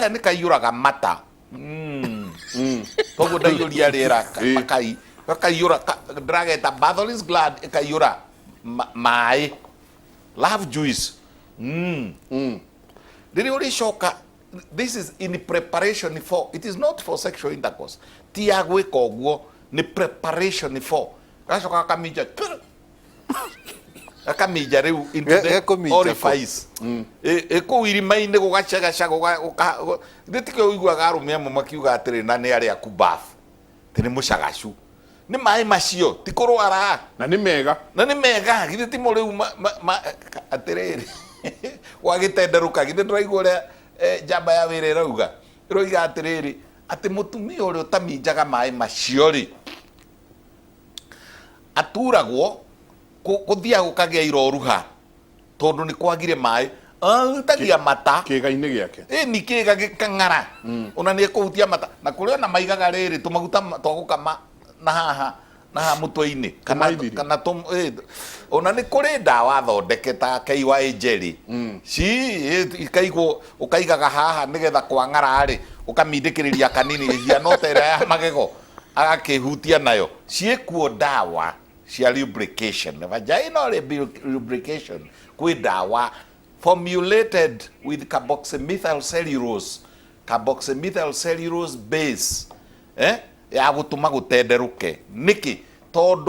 kaya ni kaiyuraga mata toguo ndaiyuria riera kaiyura drageta Bartholin's gland kaiyura mai love juice Diri uri shoka. This is in preparation for, it is not for sexual intercourse. Tia gwika oguo ni preparation for. Gashoka akamija akamija riu into the orifice. Eko irimaine gugacagacaga nditike uiguaga arumia makiuga atiri na ni ari aku bath. Tini mucagacu. Ni mai macio tikurwara na ni mega githĩ ti mo riu atiriri wagitenderuka githĩ ndĩraigua ũrĩa njamba ya wĩra ĩrauga ĩroiga atĩrĩrĩ atĩ mũtumia ũrĩa ũtaminjaga maĩ macio rĩ aturagwo gũthiaga gũkagĩa iroruha tondũ nĩ kwagire maĩ tagia mata kĩga-inĩ gĩake ni kĩga gĩkang'ara ona nĩ kũhutia mata na kũrĩ ona maigaga rĩrĩ tũmaguta twa gũkama na haha mutwe-inĩ kana ona nĩ kũrĩ ndawa thondeketa KY jelly ikaigwo ũkaigaga haha nĩgetha kwang'ara rĩ ũkamindĩkĩrĩria kanini hiana ta ĩrĩa ya magego agakĩhutia nayo ciĩkuo ndawa cia lubrication vaginal lubrication kwĩ ndawa formulated with carboxymethyl cellulose base ya gutuma gutenderuke niki tondu